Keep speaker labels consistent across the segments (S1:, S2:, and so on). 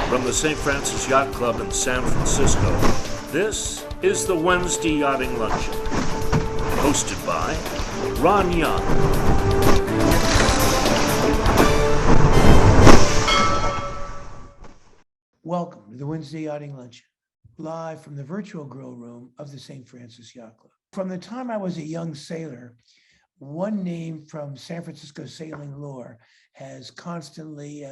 S1: From the St. Francis Yacht Club in San Francisco, this is the Wednesday Yachting Luncheon, hosted by Ron Young.
S2: Welcome to the Wednesday Yachting Luncheon, live from the virtual grill room of the St. Francis Yacht Club. From the time I was a young sailor, one name from San Francisco sailing lore has constantly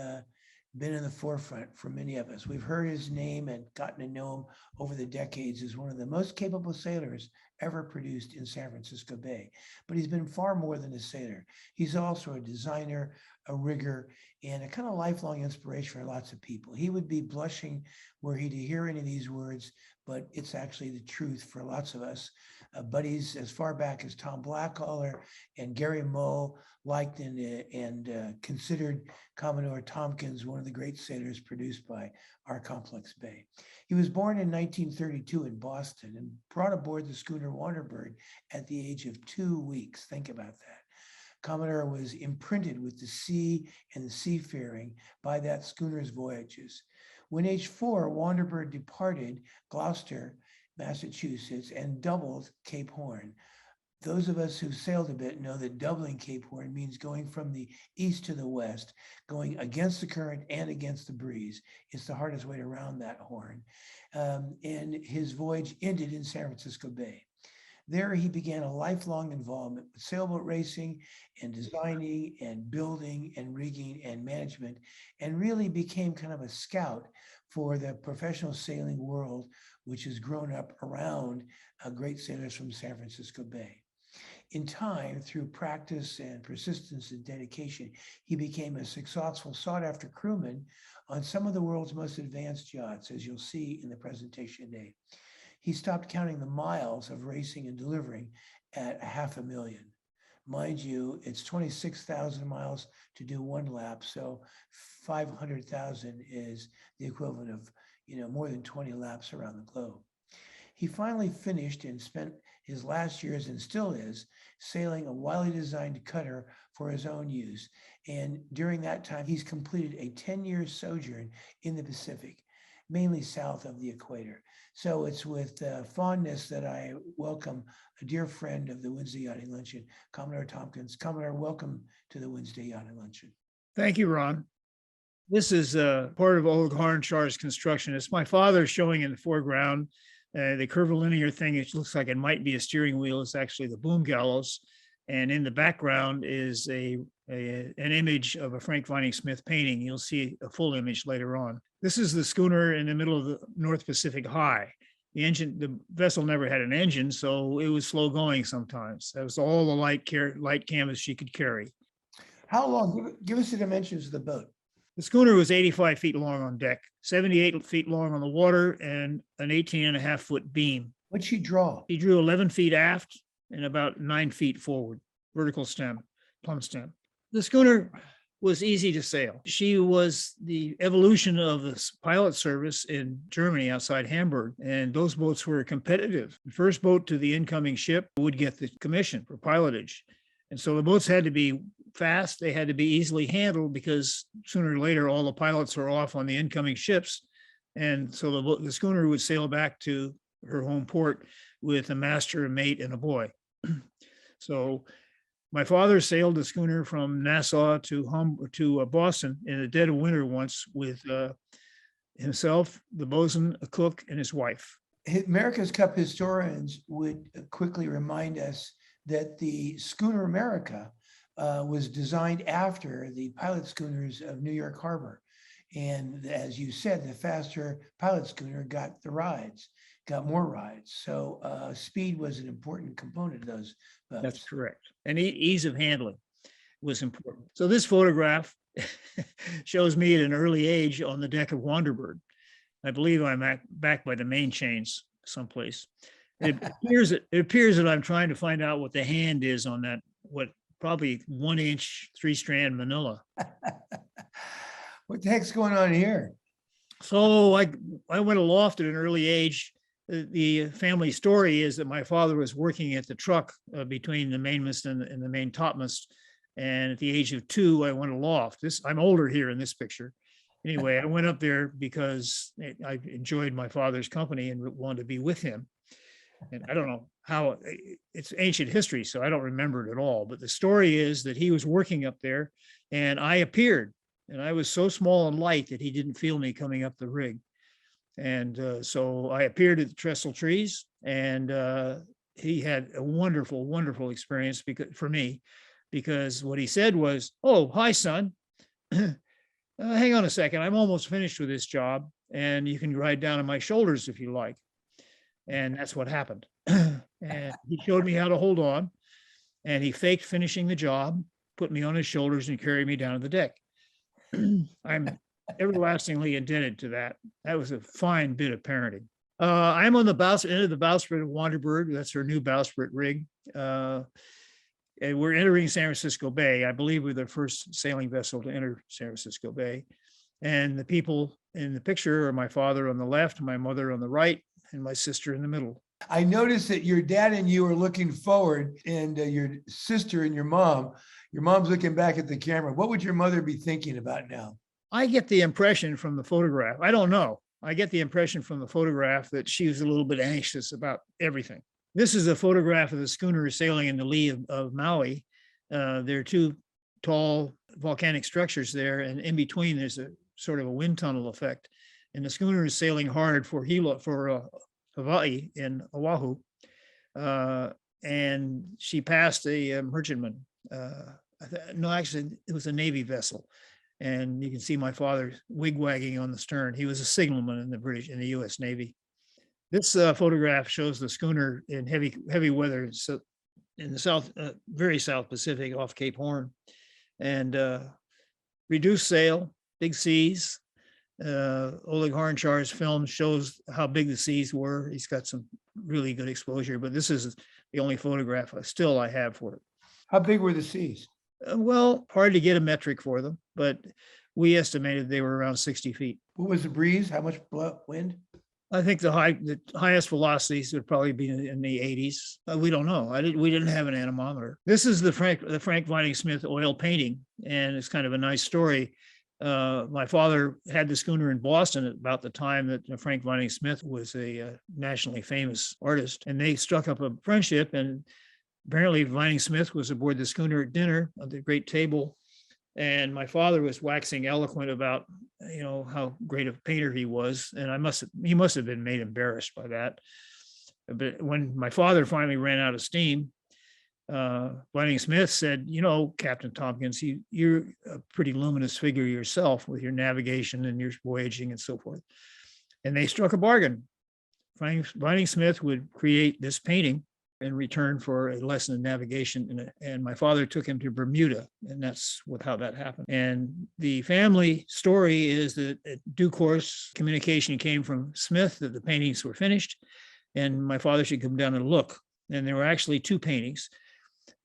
S2: been in the forefront for many of us. We've heard his name and gotten to know him over the decades as one of the most capable sailors ever produced in San Francisco Bay. But he's been far more than a sailor. He's also a designer, a rigger, and a kind of lifelong inspiration for lots of people. He would be blushing were he to hear any of these words, but it's actually the truth for lots of us. Buddies as far back as Tom Blackaller and Gary Moe liked and considered Commodore Tompkins one of the great sailors produced by our complex bay. He was born in 1932 in Boston and brought aboard the schooner Wanderbird at the age of 2 weeks. Think about that. Commodore was imprinted with the sea and the seafaring by that schooner's voyages. When age 4, Wanderbird departed Gloucester, Massachusetts, and doubled Cape Horn. Those of us who've sailed a bit know that doubling Cape Horn means going from the east to the west, going against the current and against the breeze. It's the hardest way to round that horn. And his voyage ended in San Francisco Bay. There he began a lifelong involvement with sailboat racing and designing and building and rigging and management, and really became kind of a scout for the professional sailing world, which has grown up around great sailors from San Francisco Bay. In time, through practice and persistence and dedication, he became a successful, sought-after crewman on some of the world's most advanced yachts, as you'll see in the presentation today. He stopped counting the miles of racing and delivering at 500,000. Mind you, it's 26,000 miles to do one lap, so 500,000 is the equivalent of, more than 20 laps around the globe. He finally finished and spent his last years, and still is, sailing a Wylie-designed cutter for his own use. And during that time, he's completed a 10-year sojourn in the Pacific, mainly south of the equator. So it's with fondness that I welcome a dear friend of the Wednesday Yachting Luncheon, Commodore Tompkins. Commodore, welcome to the Wednesday Yachting Luncheon.
S3: Thank you, Ron. This is part of Oleg Harencar's construction. It's my father showing in the foreground. The curvilinear thing, it looks like it might be a steering wheel. It's actually the boom gallows. And in the background is an image of a Frank Vining Smith painting. You'll see a full image later on. This is the schooner in the middle of the North Pacific High. The vessel never had an engine, so it was slow going sometimes. That was all the light canvas she could carry.
S2: How long? Give us the dimensions of the boat.
S3: The schooner was 85 feet long on deck, 78 feet long on the water, and an 18.5-foot beam.
S2: What'd she draw?
S3: She drew 11 feet aft and about 9 feet forward, vertical stem, plumb stem. The schooner was easy to sail. She was the evolution of the pilot service in Germany outside Hamburg, and those boats were competitive. The first boat to the incoming ship would get the commission for pilotage. And so the boats had to be fast, they had to be easily handled, because sooner or later all the pilots were off on the incoming ships. And so the schooner would sail back to her home port with a master, a mate, and a boy. So my father sailed the schooner from Nassau to Boston in the dead of winter once with himself, the bosun, a cook, and his wife.
S2: America's Cup historians would quickly remind us that the schooner America was designed after the pilot schooners of New York Harbor. And as you said, the faster pilot schooner got more rides. So speed was an important component of those boats.
S3: That's correct. And ease of handling was important. So this photograph shows me at an early age on the deck of Wanderbird. I believe I'm back by the main chains someplace. It appears that I'm trying to find out what the hand is on that, probably 1-inch 3-strand manila.
S2: What the heck's going on here?
S3: So I went aloft at an early age. The family story is that my father was working at the truck between the mainmast and the main topmast. And at the age of 2, I went aloft. I'm older here in this picture. Anyway, I went up there because I enjoyed my father's company and wanted to be with him. And I don't know how, it's ancient history, so I don't remember it at all. But the story is that he was working up there and I appeared, and I was so small and light that he didn't feel me coming up the rig. And so I appeared at the trestle trees, and he had a wonderful, wonderful experience for me, because what he said was, "Oh, hi, son. Hang on a second. I'm almost finished with this job, and you can ride down on my shoulders if you like." And that's what happened. And he showed me how to hold on, and he faked finishing the job, put me on his shoulders, and carried me down to the deck. I'm everlastingly indebted to that. That was a fine bit of parenting. I'm on the end of the bowsprit of Wanderbird. That's her new bowsprit rig. And we're entering San Francisco Bay. I believe we're the first sailing vessel to enter San Francisco Bay. And the people in the picture are my father on the left, my mother on the right, and my sister in the middle.
S2: I noticed that your dad and you are looking forward, and your sister and your mom's looking back at the camera. What would your mother be thinking about now?
S3: I get the impression from the photograph, I don't know. I get the impression from the photograph that she was a little bit anxious about everything. This is a photograph of the schooner sailing in the lee of Maui. There are two tall volcanic structures there, and in between there's a sort of a wind tunnel effect. And the schooner is sailing hard for Hawaii in Oahu. And she passed a merchantman. No, actually, it was a Navy vessel. And you can see my father wig-wagging on the stern. He was a signalman in the U.S. Navy. This photograph shows the schooner in heavy weather, so in the very South Pacific off Cape Horn, and reduced sail, big seas. Oleg Harencar's film shows how big the seas were. He's got some really good exposure, but this is the only photograph still I have for it.
S2: How big were the seas?
S3: Well, hard to get a metric for them, but we estimated they were around 60 feet.
S2: What was the breeze? How much wind?
S3: I think the highest velocities would probably be in the 80s. We don't know. We didn't have an anemometer. This is the Frank Vining-Smith oil painting, and it's kind of a nice story. My father had the schooner in Boston at about the time that Frank Vining-Smith was a nationally famous artist, and they struck up a friendship. And apparently Vining-Smith was aboard the schooner at dinner at the great table, and my father was waxing eloquent about, how great a painter he was, and he must have been made embarrassed by that. But when my father finally ran out of steam, Vining-Smith said, "Captain Tompkins, you're a pretty luminous figure yourself with your navigation and your voyaging and so forth." And they struck a bargain. Vining-Smith would create this painting in return for a lesson in navigation, and my father took him to Bermuda, and that's how that happened. And the family story is that at due course, communication came from Smith that the paintings were finished, and my father should come down and look. And there were actually two paintings.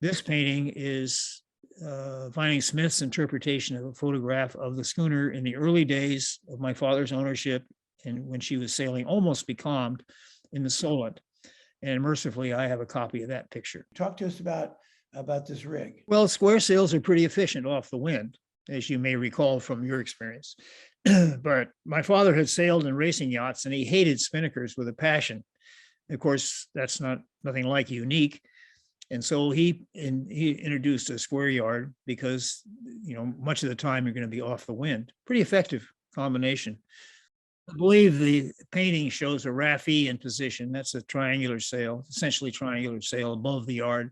S3: This painting is Vining-Smith's interpretation of a photograph of the schooner in the early days of my father's ownership, and when she was sailing almost becalmed in the Solent. And mercifully, I have a copy of that picture.
S2: Talk to us about this rig.
S3: Well, square sails are pretty efficient off the wind, as you may recall from your experience. But my father had sailed in racing yachts, and he hated spinnakers with a passion. Of course, that's nothing like unique. And so he introduced a square yard because, much of the time you're going to be off the wind. Pretty effective combination. I believe the painting shows a raffee in position. That's a triangular sail, essentially triangular sail above the yard.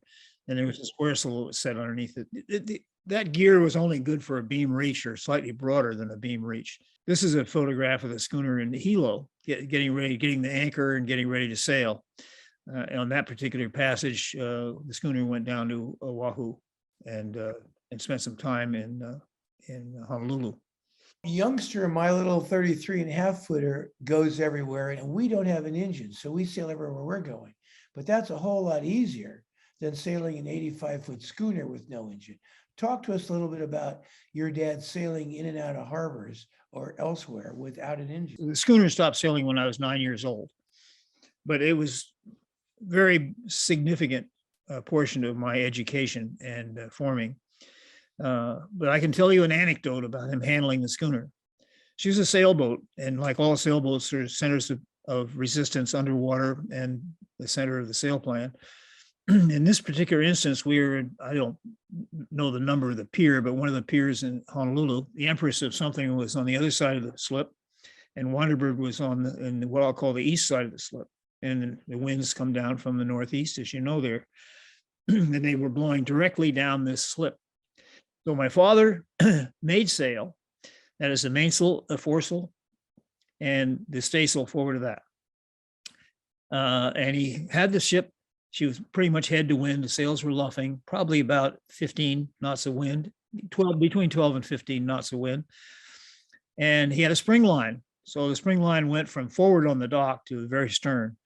S3: And there was a square silhouette set underneath it. That gear was only good for a beam reach, or slightly broader than a beam reach. This is a photograph of the schooner in Hilo, getting the anchor and getting ready to sail. On that particular passage, the schooner went down to Oahu and spent some time in Honolulu.
S2: Youngster, my little 33.5 footer goes everywhere, and we don't have an engine, so we sail everywhere we're going. But that's a whole lot easier than sailing an 85-foot schooner with no engine. Talk to us a little bit about your dad sailing in and out of harbors or elsewhere without an engine.
S3: The schooner stopped sailing when I was 9 years old, but it was very significant portion of my education and forming. But I can tell you an anecdote about him handling the schooner. She was a sailboat, and like all sailboats, there are centers of resistance underwater and the center of the sail plan. In this particular instance, we were in, I don't know the number of the pier, but one of the piers in Honolulu, the Empress of something was on the other side of the slip, and Wanderbird was in what I'll call the east side of the slip. And the winds come down from the northeast, as you know there, and they were blowing directly down this slip. So my father made sail, that is the mainsail, the foresail, and the staysail forward of that. And he had the ship. She was pretty much head to wind. The sails were luffing, probably about 15 knots of wind, between 12 and 15 knots of wind. And he had a spring line. So the spring line went from forward on the dock to the very stern.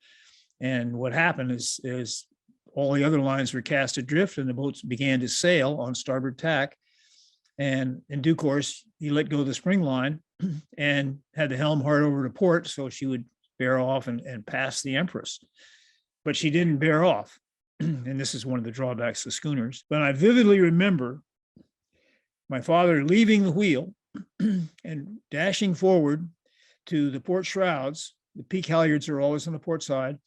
S3: And what happened is all the other lines were cast adrift and the boats began to sail on starboard tack. And in due course, he let go of the spring line and had the helm hard over to port so she would bear off and pass the Empress. But she didn't bear off. And this is one of the drawbacks of schooners. But I vividly remember my father leaving the wheel and dashing forward to the port shrouds. The peak halyards are always on the port side.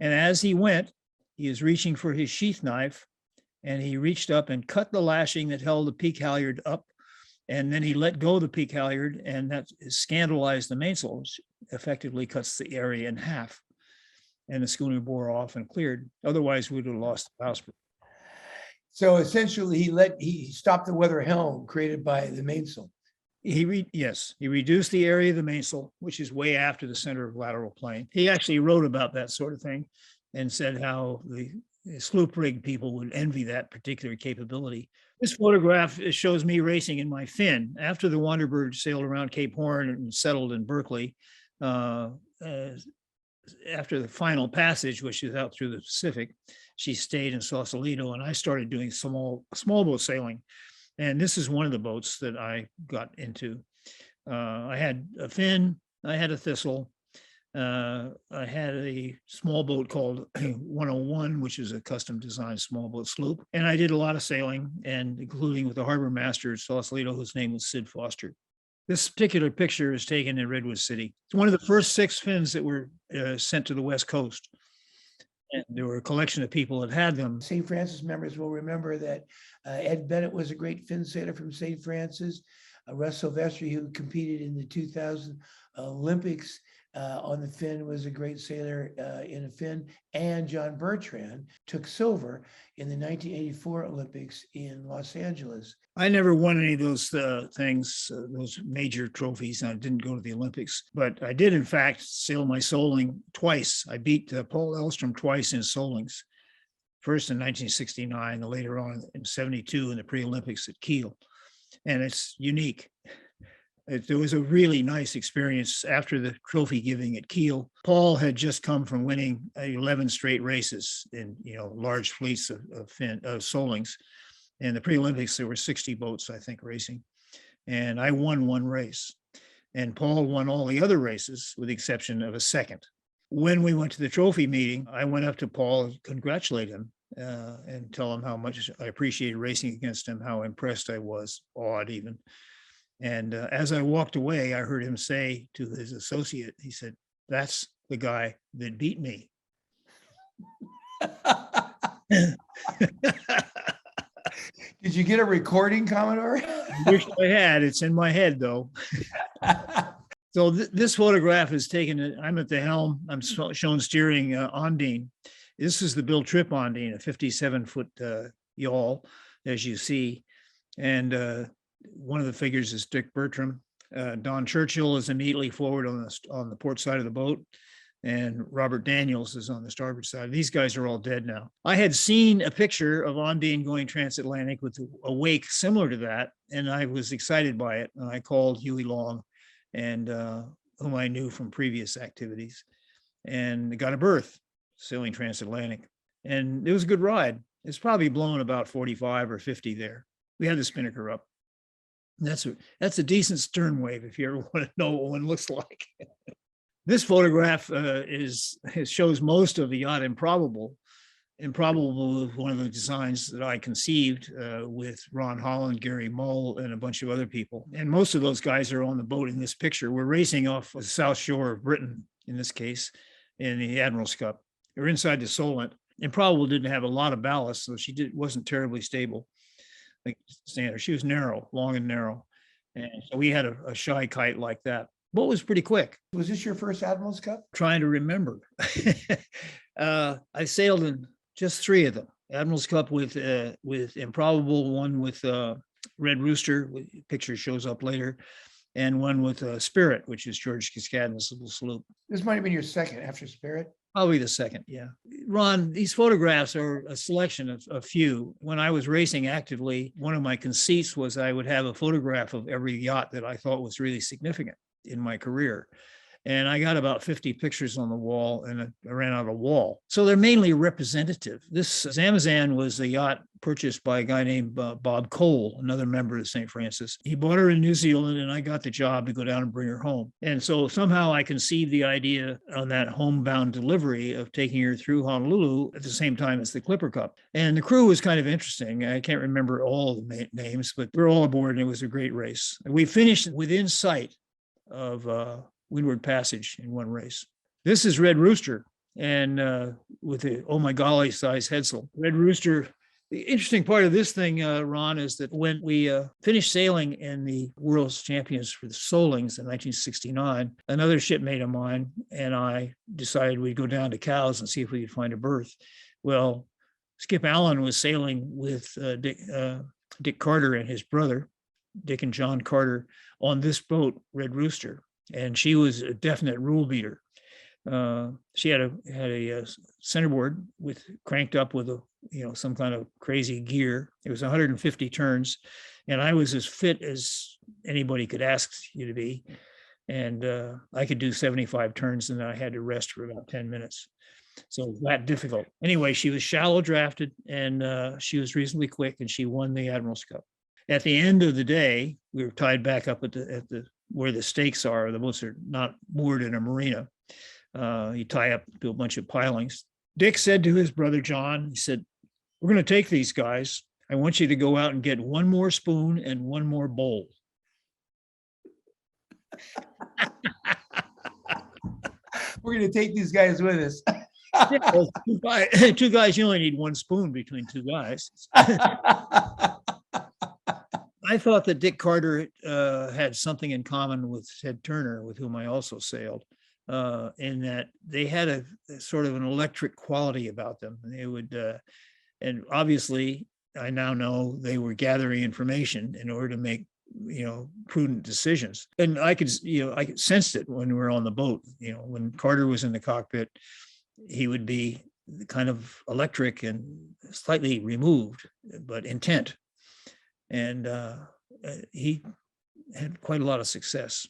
S3: And as he went, he was reaching for his sheath knife, and he reached up and cut the lashing that held the peak halyard up. And then he let go of the peak halyard, and that scandalized the mainsail, which effectively cuts the area in half. And the schooner bore off and cleared. Otherwise, we'd have lost the bowsprit.
S2: So essentially, he stopped the weather helm created by the mainsail.
S3: He reduced the area of the mainsail, which is way after the center of lateral plane. He actually wrote about that sort of thing and said how the sloop rig people would envy that particular capability. This photograph shows me racing in my fin. After the Wanderbird sailed around Cape Horn and settled in Berkeley, after the final passage, which is out through the Pacific, she stayed in Sausalito, and I started doing small boat sailing. And this is one of the boats that I got into. I had a fin, I had a thistle, I had a small boat called 101, which is a custom designed small boat sloop. And I did a lot of sailing, and including with the harbor master at Sausalito, whose name was Sid Foster. This particular picture is taken in Redwood City. It's one of the first 6 fins that were sent to the West Coast. And there were a collection of people that had them.
S2: St. Francis members will remember that Ed Bennett was a great fin sailor from St. Francis. Russ Silvestri, who competed in the 2000 Olympics on the fin, was a great sailor in a fin. And John Bertrand took silver in the 1984 Olympics in Los Angeles.
S3: I never won any of those things, those major trophies. I didn't go to the Olympics, but I did, in fact, sail my soling twice. I beat Paul Elstrom twice in solings. First in 1969, and later on in 72 in the pre-Olympics at Kiel. And it's unique. It was a really nice experience after the trophy giving at Kiel. Paul had just come from winning 11 straight races in large fleets of solings. In the pre-Olympics, there were 60 boats, I think, racing. And I won one race. And Paul won all the other races with the exception of a second. When we went to the trophy meeting, I went up to Paul and congratulate him and tell him how much I appreciated racing against him, how impressed I was, awed even. And as I walked away, I heard him say to his associate, he said, "That's the guy that beat me."
S2: Did you get a recording, Commodore?
S3: I wish I had. It's in my head, though. So this photograph is taken. I'm at the helm. I'm shown steering Ondine. This is the Bill Tripp Ondine, a 57-foot yawl, as you see. And one of the figures is Dick Bertram. Don Churchill is immediately forward on the port side of the boat, and Robert Daniels is on the starboard side. These guys are all dead now. I had seen a picture of Ondine going transatlantic with a wake similar to that, and I was excited by it. And I called Huey Long, and whom I knew from previous activities, and got a berth sailing transatlantic. And it was a good ride. It's probably blown about 45 or 50 there. We had the spinnaker up. That's a decent stern wave if you ever want to know what one looks like. This photograph shows most of the yacht Improbable. Improbable was one of the designs that I conceived with Ron Holland, Gary Mull, and a bunch of other people. And most of those guys are on the boat in this picture. We're racing off the south shore of Britain, in this case, in the Admiral's Cup. We're inside the Solent. Improbable didn't have a lot of ballast, so wasn't terribly stable. Like standard, she was narrow, long and narrow. And so we had a shy kite like that. Boat was pretty quick.
S2: Was this your first Admiral's Cup?
S3: Trying to remember. I sailed in just 3 of them. Admiral's Cup with Improbable, one with Red Rooster, picture shows up later, and one with Spirit, which is George Cascadden's little sloop.
S2: This might have been your second after Spirit.
S3: Probably the second, yeah. Ron, these photographs are a selection of a few. When I was racing actively, one of my conceits was I would have a photograph of every yacht that I thought was really significant in my career. And I got about 50 pictures on the wall, and I ran out of wall. So they're mainly representative. This Zamazan was a yacht purchased by a guy named Bob Cole, another member of St. Francis. He bought her in New Zealand, and I got the job to go down and bring her home. And so somehow I conceived the idea on that homebound delivery of taking her through Honolulu at the same time as the Clipper Cup. And the crew was kind of interesting. I can't remember all the names, but we're all aboard, and it was a great race. We finished within sight of Windward Passage in one race. This is Red Rooster, and with a oh my golly size headsail. Red Rooster. The interesting part of this thing, Ron, is that when we finished sailing in the World's Champions for the Solings in 1969, another shipmate of mine and I decided we'd go down to Cowes and see if we could find a berth. Well, Skip Allen was sailing with Dick Carter and his brother, Dick and John Carter, on this boat, Red Rooster. And she was a definite rule beater. She had a centerboard cranked up with some kind of crazy gear. It was 150 turns, and I was as fit as anybody could ask you to be. And I could do 75 turns, and then I had to rest for about 10 minutes. So it was that difficult. Anyway, she was shallow drafted, and she was reasonably quick, and she won the Admiral's Cup. At the end of the day, we were tied back up at the where the stakes are. The boats are not moored in a marina. You tie up to a bunch of pilings. Dick said to his brother John, he said, "We're going to take these guys. I want you to go out and get one more spoon and one more bowl."
S2: We're going to take these guys with us.
S3: Yeah, well, two guys, you only need one spoon between two guys. I thought that Dick Carter had something in common with Ted Turner, with whom I also sailed, in that they had a sort of an electric quality about them. They would, and obviously, I now know they were gathering information in order to make, prudent decisions. And I could sensed it when we were on the boat. When Carter was in the cockpit, he would be kind of electric and slightly removed, but intent. And he had quite a lot of success.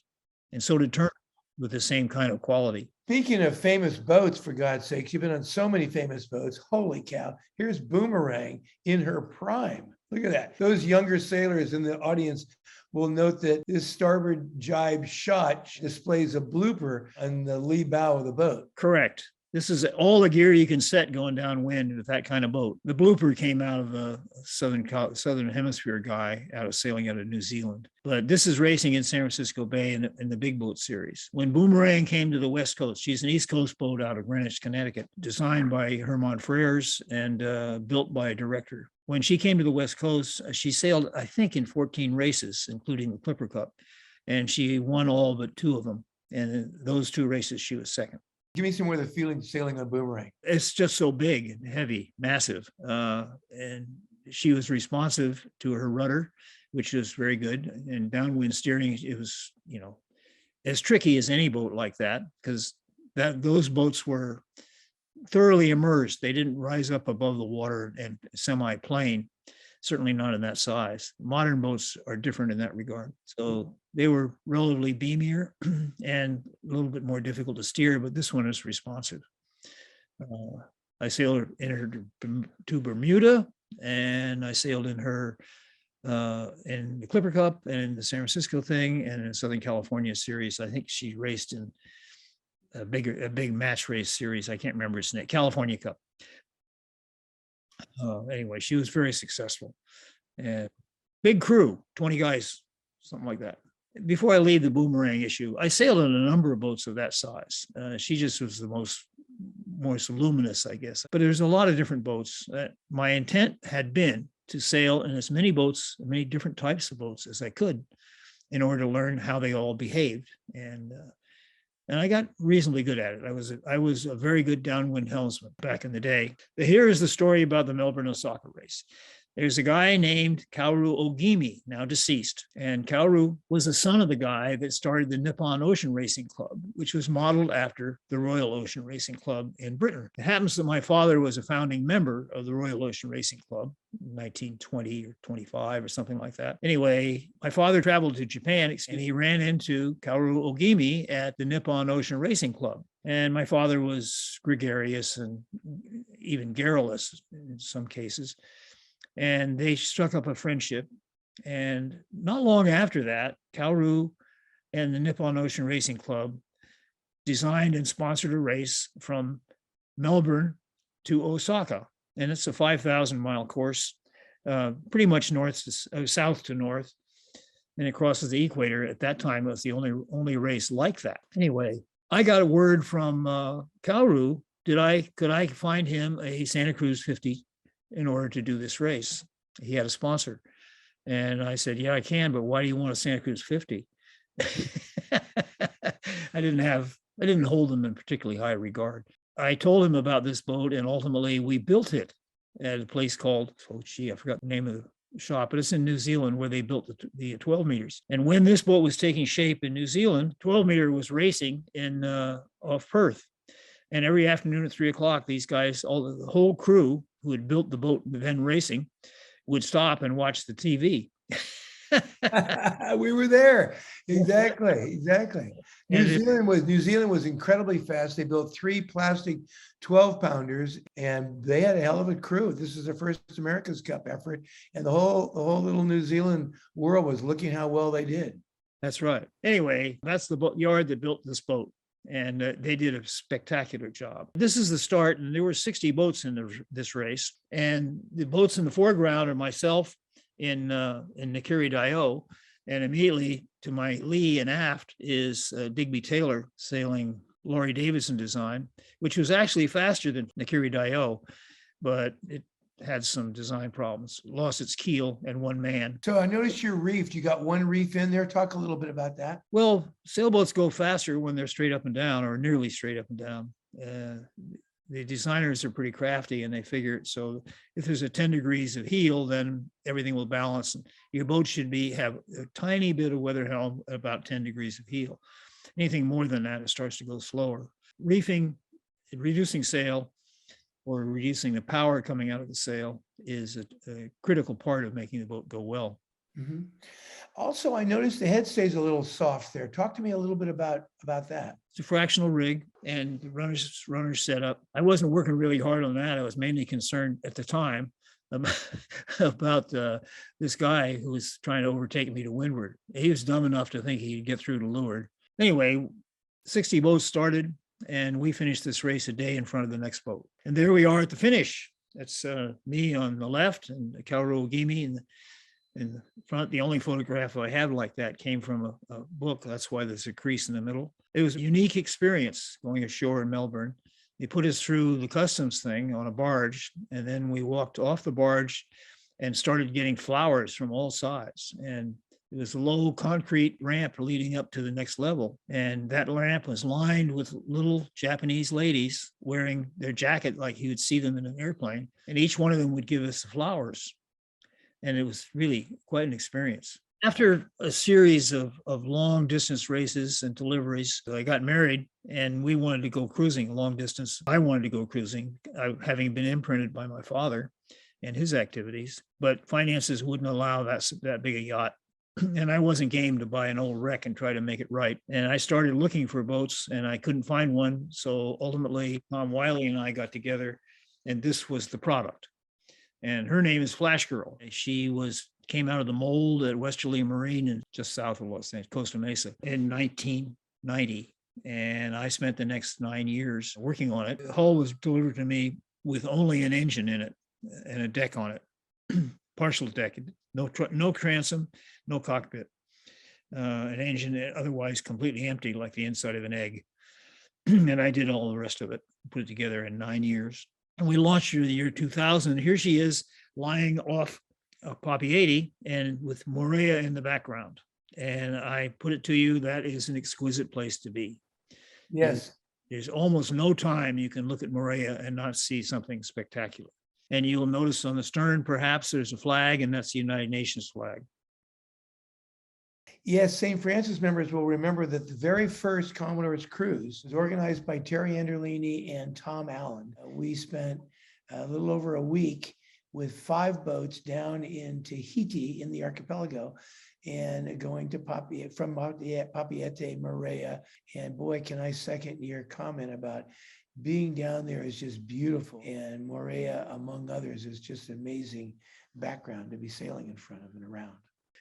S3: And so did Turner, with the same kind of quality.
S2: Speaking of famous boats, for God's sakes, you've been on so many famous boats. Holy cow. Here's Boomerang in her prime. Look at that. Those younger sailors in the audience will note that this starboard jibe shot displays a blooper on the lee bow of the boat.
S3: Correct. This is all the gear you can set going downwind with that kind of boat. The blooper came out of a Southern Hemisphere guy sailing out of New Zealand. But this is racing in San Francisco Bay in the big boat series. When Boomerang came to the West Coast, she's an East Coast boat out of Greenwich, Connecticut, designed by Herman Frères and built by a director. When she came to the West Coast, she sailed, I think, in 14 races, including the Clipper Cup, and she won all but 2 of them. And in those 2 races, she was second.
S2: Give me some more of the feeling sailing on Boomerang.
S3: It's just so big and heavy, massive. And she was responsive to her rudder, which was very good. And downwind steering, it was, as tricky as any boat like that, because those boats were thoroughly immersed. They didn't rise up above the water and semi-plane, certainly not in that size. Modern boats are different in that regard. So they were relatively beamier and a little bit more difficult to steer, but this one is responsive. I sailed in her to Bermuda, and I sailed in her in the Clipper Cup and the San Francisco thing, and in Southern California series. I think she raced in a big match race series. I can't remember its name, California Cup. Anyway, she was very successful. And big crew, 20 guys, something like that. Before I leave the Boomerang issue, I sailed on a number of boats of that size. She just was the most luminous, I guess. But there's a lot of different boats. My intent had been to sail in as many boats, many different types of boats as I could, in order to learn how they all behaved. And I got reasonably good at it. I was a very good downwind helmsman back in the day. But here is the story about the Melbourne-Osaka race. There's a guy named Kaoru Ogimi, now deceased. And Kaoru was the son of the guy that started the Nippon Ocean Racing Club, which was modeled after the Royal Ocean Racing Club in Britain. It happens that my father was a founding member of the Royal Ocean Racing Club in 1920 or 25 or something like that. Anyway, my father traveled to Japan and he ran into Kaoru Ogimi at the Nippon Ocean Racing Club. And my father was gregarious and even garrulous in some cases. And they struck up a friendship. And not long after that, Kaoru and the Nippon Ocean Racing Club designed and sponsored a race from Melbourne to Osaka. And it's a 5,000-mile course, pretty much south to north. And it crosses the equator. At that time, it was the only race like that. Anyway, I got a word from Kaoru. Could I find him a Santa Cruz 50 in order to do this race? He had a sponsor. And I said, yeah, I can, but why do you want a Santa Cruz 50? I didn't hold them in particularly high regard. I told him about this boat, and ultimately we built it at a place called, I forgot the name of the shop, but it's in New Zealand where they built the 12 meters. And when this boat was taking shape in New Zealand, 12 meter was racing in off Perth. And every afternoon at 3 o'clock, these guys, the whole crew who had built the boat then racing, would stop and watch the TV.
S2: We were there. Exactly. New Zealand was incredibly fast. They built 3 plastic 12-pounders, and they had a hell of a crew. This is their first America's Cup effort, and the whole little New Zealand world was looking how well they did.
S3: That's right. Anyway, that's the yard that built this boat. And they did a spectacular job. This is the start, and there were 60 boats in this race. And the boats in the foreground are myself in Nakiri Daio, and immediately to my lee and aft is Digby Taylor sailing Laurie Davidson design, which was actually faster than Nakiri Daio, but it had some design problems, lost its keel and one man.
S2: So I noticed you're reefed. You got one reef in there. Talk a little bit about that.
S3: Well, sailboats go faster when they're straight up and down, or nearly straight up and down. The designers are pretty crafty, and they figure it. So if there's a 10 degrees of heel, then everything will balance. Your boat should have a tiny bit of weather helm at about 10 degrees of heel. Anything more than that, it starts to go slower. Reefing, reducing sail, or reducing the power coming out of the sail is a critical part of making the boat go well.
S2: Mm-hmm. Also, I noticed the head stays a little soft there. Talk to me a little bit about that.
S3: It's a fractional rig and the runner setup. I wasn't working really hard on that. I was mainly concerned at the time about this guy who was trying to overtake me to windward. He was dumb enough to think he could get through to leeward. Anyway, 60 boats started, and we finished this race a day in front of the next boat. And there we are at the finish. That's me on the left and Kaoru Ogimi in the front. The only photograph I have like that came from a book. That's why there's a crease in the middle. It was a unique experience going ashore in Melbourne. They put us through the customs thing on a barge, and then we walked off the barge and started getting flowers from all sides. And it was a low concrete ramp leading up to the next level. And that ramp was lined with little Japanese ladies wearing their jacket like you would see them in an airplane. And each one of them would give us flowers. And it was really quite an experience. After a series of long distance races and deliveries, I got married and we wanted to go cruising long distance. I wanted to go cruising, having been imprinted by my father and his activities, but finances wouldn't allow that big a yacht. And I wasn't game to buy an old wreck and try to make it right. And I started looking for boats and I couldn't find one. So ultimately, Tom Wylie and I got together, and this was the product. And her name is Flashgirl. She came out of the mold at Westerly Marine and just south of Los Angeles, Costa Mesa, in 1990. And I spent the next 9 years working on it. The hull was delivered to me with only an engine in it. and a deck on it, partial deck, no transom, no cockpit, an engine otherwise completely empty like the inside of an egg. And I did all the rest of it, put it together in 9 years. And we launched her in the year 2000. Here she is lying off Poppy 80 and with Morea in the background. And I put it to you, that is an exquisite place to be.
S2: Yes.
S3: There's almost no time you can look at Morea and not see something spectacular. And you'll notice on the stern, perhaps there's a flag, and that's the United Nations flag.
S2: Yes, St. Francis members will remember that the very first Commodore's cruise was organized by Terry Anderlini and Tom Allen. We spent a little over a week with 5 boats down in Tahiti in the archipelago and going to from Papeete, Morea. And boy, can I second your comment about being down there is just beautiful. And Morea, among others, is just an amazing background to be sailing in front of and around.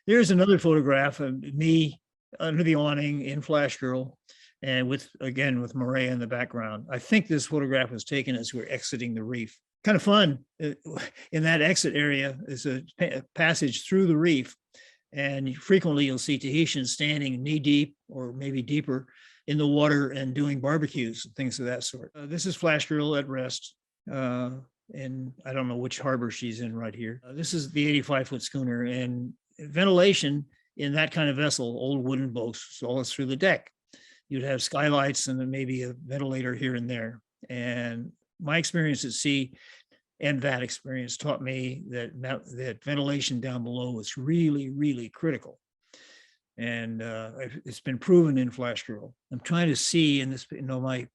S3: Here's another photograph of me under the awning in Flashgirl, and with Morea in the background. I think this photograph was taken as we're exiting the reef. Kind of fun. In that exit area is a passage through the reef, and frequently you'll see Tahitians standing knee deep or maybe deeper in the water and doing barbecues and things of that sort. This is Flashgirl at rest. And I don't know which harbor she's in right here. This is the 85-foot schooner, and ventilation in that kind of vessel, old wooden boats, all through the deck. You'd have skylights and then maybe a ventilator here and there. And my experience at sea and that experience taught me that ventilation down below is really, really critical. And it's been proven in Flashgirl. I'm trying to see in this,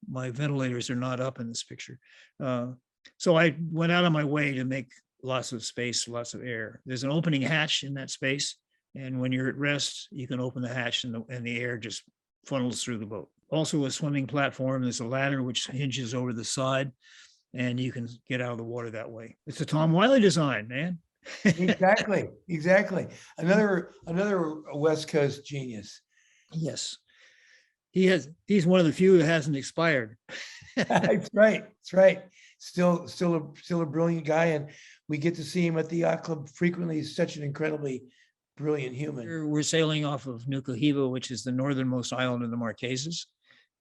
S3: my ventilators are not up in this picture. So I went out of my way to make lots of space, lots of air. There's an opening hatch in that space. And when you're at rest, you can open the hatch and the air just funnels through the boat. Also a swimming platform. There's a ladder which hinges over the side and you can get out of the water that way. It's a Tom Wylie design, man.
S2: Exactly. Another West Coast genius.
S3: Yes. He's one of the few that hasn't expired.
S2: That's right. Still a brilliant guy, and we get to see him at the yacht club frequently. He's such an incredibly brilliant human.
S3: We're sailing off of Nuku-Hiva, which is the northernmost island in the Marquesas,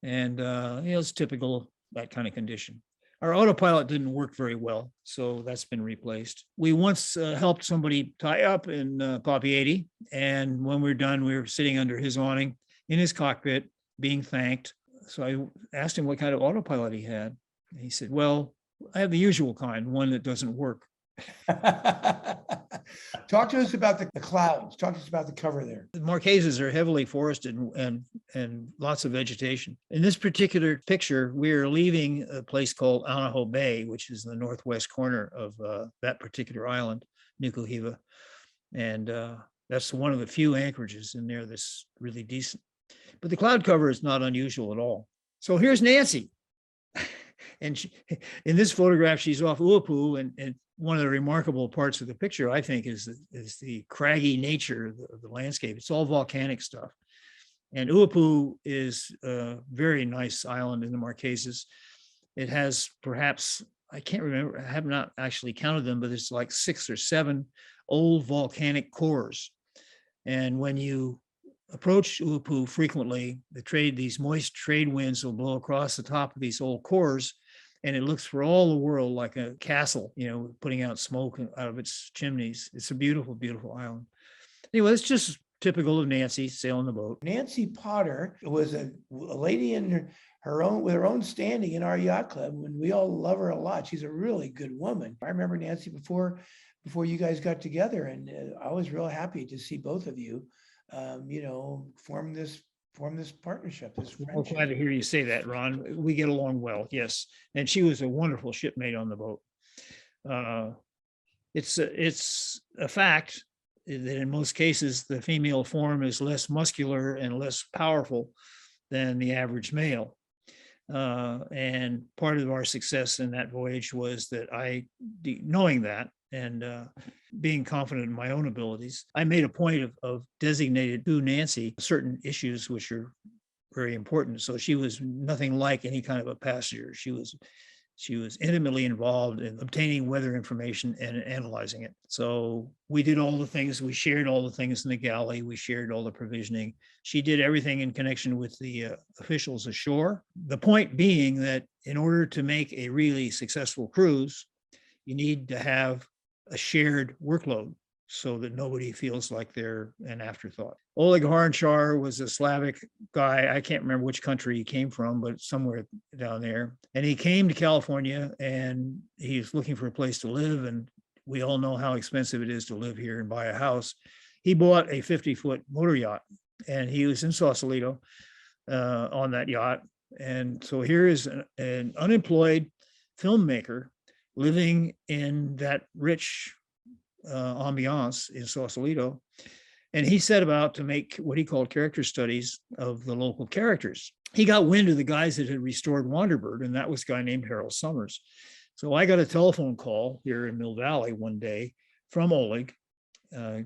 S3: and it's typical that kind of condition. Our autopilot didn't work very well, so that's been replaced. We once helped somebody tie up in Poppy 80, and when we were done, we were sitting under his awning in his cockpit being thanked. So I asked him what kind of autopilot he had. And he said, well, I have the usual kind, one that doesn't work.
S2: Talk to us about the clouds. Talk to us about the cover there.
S3: The Marquesas are heavily forested and lots of vegetation. In this particular picture, we are leaving a place called Kaneohe Bay, which is the northwest corner of that particular island, Nuku-Hiva. And that's one of the few anchorages in there that's really decent. But the cloud cover is not unusual at all. So here's Nancy. And in this photograph, she's off Uapu, and one of the remarkable parts of the picture, I think, is the craggy nature of the landscape. It's all volcanic stuff. And Uapu is a very nice island in the Marquesas. It has perhaps, I can't remember, I have not actually counted them, but it's like 6 or 7 old volcanic cores. And when you approach Uapu frequently, these moist trade winds will blow across the top of these old cores, and it looks for all the world like a castle, putting out smoke out of its chimneys. It's a beautiful, beautiful island. Anyway, it's just typical of Nancy sailing the boat.
S2: Nancy Potter was a lady in her own standing in our yacht club, and we all love her a lot. She's a really good woman. I remember Nancy before you guys got together, and I was real happy to see both of you form this partnership, this friendship.
S3: I'm glad to hear you say that, Ron. We get along well, yes. And she was a wonderful shipmate on the boat. It's a fact that in most cases, the female form is less muscular and less powerful than the average male. And part of our success in that voyage was that knowing that, and being confident in my own abilities, I made a point of designating to Nancy certain issues which are very important. So she was nothing like any kind of a passenger. She was She was intimately involved in obtaining weather information and analyzing it. So we did all the things, we shared all the things in the galley, we shared all the provisioning. She did everything in connection with the officials ashore. The point being that in order to make a really successful cruise, you need to have a shared workload so that nobody feels like they're an afterthought. Oleg Harencar was a Slavic guy. I can't remember which country he came from, but somewhere down there. And he came to California and he's looking for a place to live. And we all know how expensive it is to live here and buy a house. He bought a 50-foot motor yacht and he was in Sausalito on that yacht. And so here is an unemployed filmmaker living in that rich ambiance in Sausalito. And he set about to make what he called character studies of the local characters. He got wind of the guys that had restored Wanderbird, and that was a guy named Harold Summers. So I got a telephone call here in Mill Valley one day from Oleg,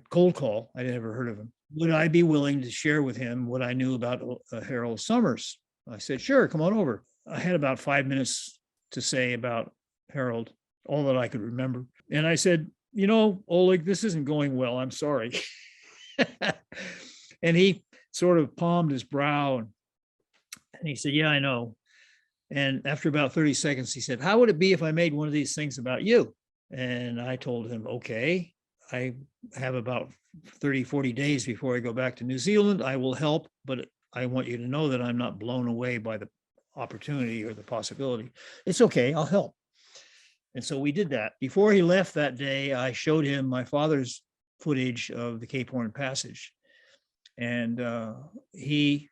S3: cold call. I'd never heard of him. Would I be willing to share with him what I knew about Harold Summers? I said, sure, come on over. I had about 5 minutes to say about Harold, all that I could remember. And I said, you know, Oleg, this isn't going well. I'm sorry. And he sort of palmed his brow and he said, yeah, I know. And after about 30 seconds, he said, how would it be if I made one of these things about you? And I told him, okay, I have about 30, 40 days before I go back to New Zealand. I will help, but I want you to know that I'm not blown away by the opportunity or the possibility. It's okay, I'll help. And so we did that. Before he left that day, I showed him my father's footage of the Cape Horn Passage. And he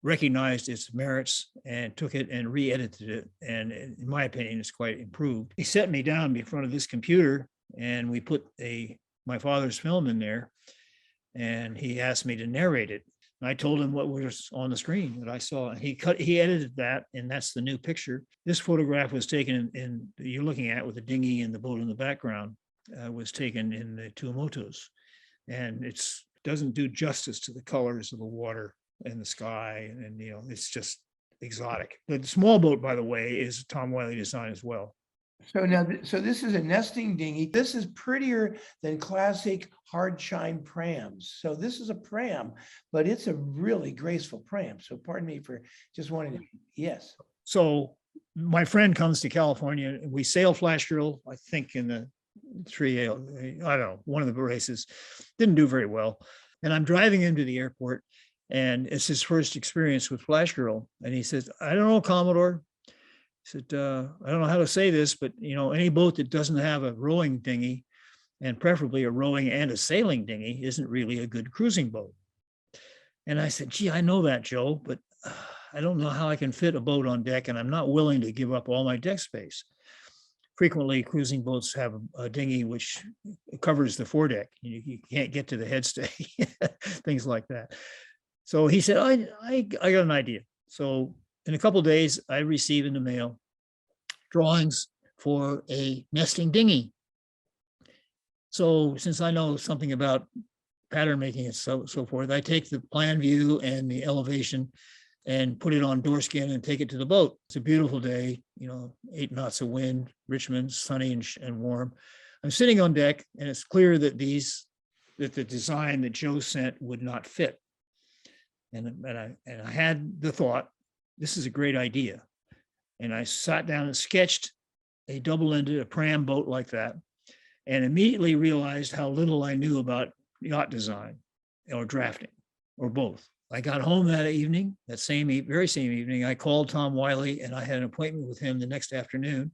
S3: recognized its merits and took it and re-edited it. And in my opinion, it's quite improved. He set me down in front of this computer and we put my father's film in there and he asked me to narrate it. And I told him what was on the screen that I saw. And he edited that, and that's the new picture. This photograph was taken in you're looking at with the dinghy and the boat in the background, was taken in the Tuamotus. And it doesn't do justice to the colors of the water and the sky. And, you know, it's just exotic. The small boat, by the way, is Tom Wylie-designed as well.
S2: So now, so this is a nesting dinghy. This is prettier than classic hard chine prams. So this is a pram, but it's a really graceful pram. So pardon me for just wanting to, yes.
S3: So my friend comes to California and we sail Flashgirl, I think in the I don't know, one of the races. Didn't do very well. And I'm driving him to the airport and it's his first experience with Flashgirl. And he says, I don't know, Commodore. He said, I don't know how to say this, but you know, any boat that doesn't have a rowing dinghy and preferably a rowing and a sailing dinghy isn't really a good cruising boat. And I said, gee, I know that, Joe, but I don't know how I can fit a boat on deck and I'm not willing to give up all my deck space. Frequently, cruising boats have a dinghy which covers the foredeck. You can't get to the headstay, things like that. So he said, I got an idea. So in a couple of days, I received in the mail drawings for a nesting dinghy. So since I know something about pattern making and so forth, I take the plan view and the elevation and put it on doorskin and take it to the boat. It's a beautiful day, you know, 8 knots of wind, Richmond, sunny and warm. I'm sitting on deck and it's clear that the design that Joe sent would not fit. And I had the thought, this is a great idea. And I sat down and sketched a double-ended, a pram boat like that, and immediately realized how little I knew about yacht design or drafting or both. I got home that evening, that very same evening, I called Tom Wylie and I had an appointment with him the next afternoon.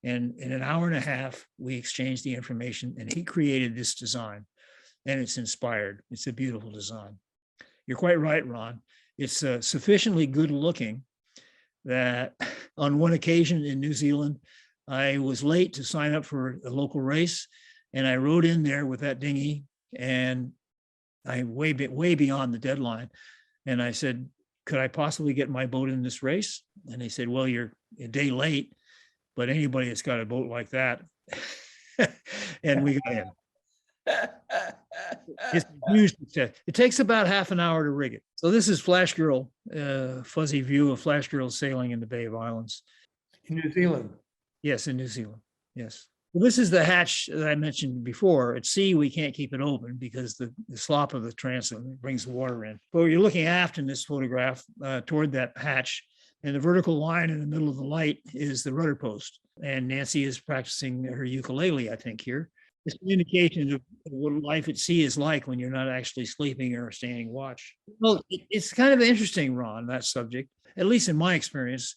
S3: And in an hour and a half, we exchanged the information and he created this design and it's inspired. It's a beautiful design. You're quite right, Ron. It's sufficiently good looking that on one occasion in New Zealand, I was late to sign up for a local race and I rode in there with that dinghy and I way beyond the deadline. And I said, could I possibly get my boat in this race? And they said, well, you're a day late, but anybody that's got a boat like that. And we got in. It's a huge success. It takes about half an hour to rig it. So this is Flashgirl, fuzzy view of Flashgirl sailing in the Bay of Islands.
S2: In New Zealand.
S3: Yes, in New Zealand. Yes. Well, this is the hatch that I mentioned before. At sea, we can't keep it open because the slop of the transom brings the water in. But you're looking aft in this photograph toward that hatch, and the vertical line in the middle of the light is the rudder post. And Nancy is practicing her ukulele, I think, here. It's an indication of what life at sea is like when you're not actually sleeping or standing watch. Well, it's kind of interesting, Ron, that subject, at least in my experience.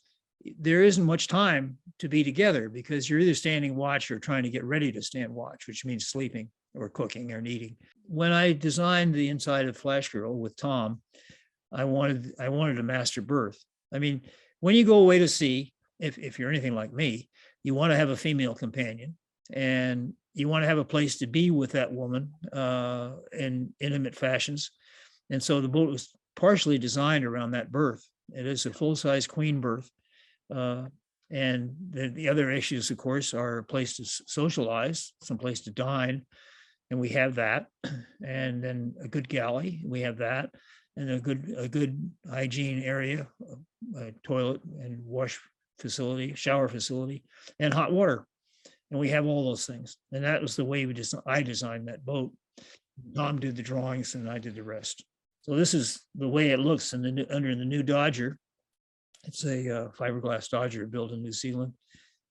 S3: There isn't much time to be together because you're either standing watch or trying to get ready to stand watch, which means sleeping or cooking or kneading. When I designed the inside of Flashgirl with Tom, I wanted a master berth. I mean, when you go away to sea, if you're anything like me, you want to have a female companion and you want to have a place to be with that woman in intimate fashions. And so the boat was partially designed around that berth. It is a full-size queen berth. And the other issues, of course, are a place to socialize, some place to dine, and we have that. And then a good galley, we have that, and a good hygiene area, a toilet and wash facility, shower facility, and hot water. And we have all those things. And that was the way I designed that boat. Tom did the drawings and I did the rest. So this is the way it looks under the new Dodger. It's a fiberglass Dodger built in New Zealand.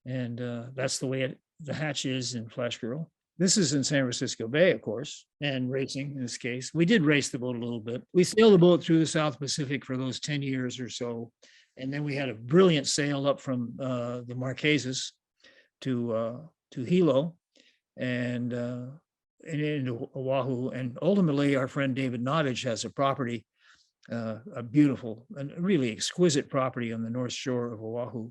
S3: And that's the way the hatch is in Flashgirl. This is in San Francisco Bay, of course, and racing in this case. We did race the boat a little bit. We sailed the boat through the South Pacific for those 10 years or so. And then we had a brilliant sail up from the Marquesas to Hilo and into Oahu. And ultimately, our friend David Nottage has a property, a beautiful and really exquisite property on the north shore of Oahu.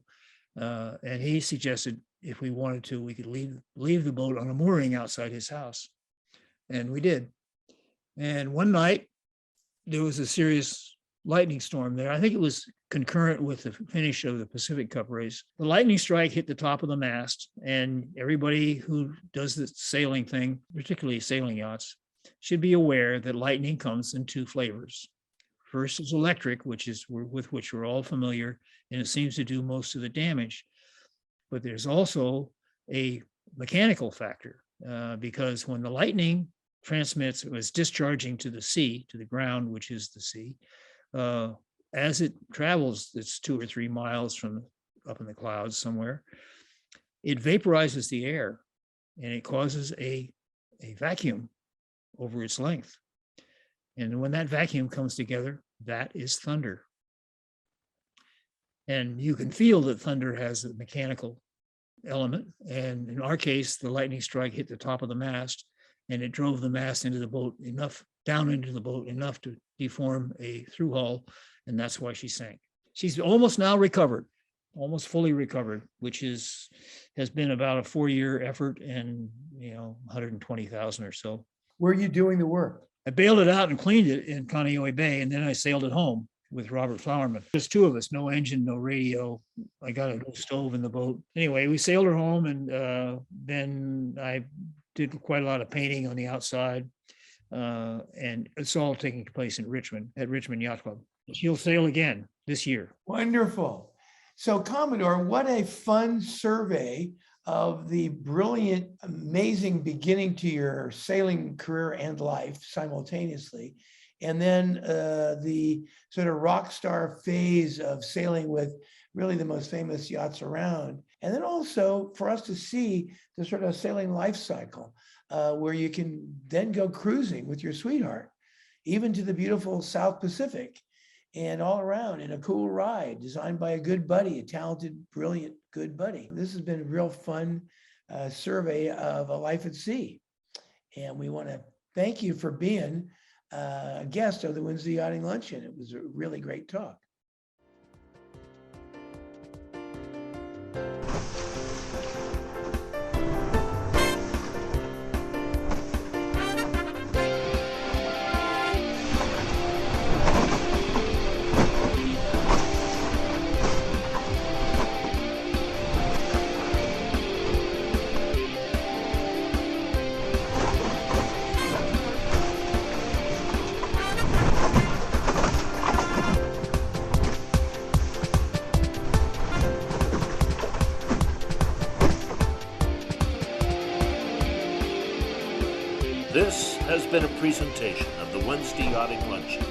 S3: And he suggested if we wanted to, we could leave the boat on a mooring outside his house. And we did. And one night, there was a serious lightning storm there. I think it was concurrent with the finish of the Pacific Cup race. The lightning strike hit the top of the mast, and everybody who does the sailing thing, particularly sailing yachts, should be aware that lightning comes in two flavors. First is electric, with which we're all familiar, and it seems to do most of the damage. But there's also a mechanical factor, because when the lightning transmits, it was discharging to the sea, to the ground, which is the sea. As it travels, it's 2 or 3 miles from up in the clouds somewhere, it vaporizes the air and it causes a vacuum over its length. And when that vacuum comes together, that is thunder. And you can feel that thunder has a mechanical element. And in our case, the lightning strike hit the top of the mast and it drove the mast into the boat down into the boat enough to deform a through hull. And that's why she sank. She's almost now recovered, almost fully recovered, which has been about a 4-year effort and, 120,000 or so.
S2: Where are you doing the work?
S3: I bailed it out and cleaned it in Kaneohe Bay, and then I sailed it home with Robert Flowerman. There's 2 of us, no engine, no radio. I got a stove in the boat. Anyway, we sailed her home, and then I did quite a lot of painting on the outside, and it's all taking place in Richmond, at Richmond Yacht Club. She'll sail again this year.
S2: Wonderful. So, Commodore, what a fun survey of the brilliant, amazing beginning to your sailing career and life simultaneously. And then the sort of rock star phase of sailing with really the most famous yachts around. And then also for us to see the sort of sailing life cycle where you can then go cruising with your sweetheart, even to the beautiful South Pacific and all around in a cool ride designed by a good buddy, a talented, brilliant, good buddy. This has been a real fun survey of a life at sea. And we want to thank you for being a guest of the Wednesday Yachting Luncheon. It was a really great talk.
S1: This has been a presentation of the Wednesday Yachting Luncheon.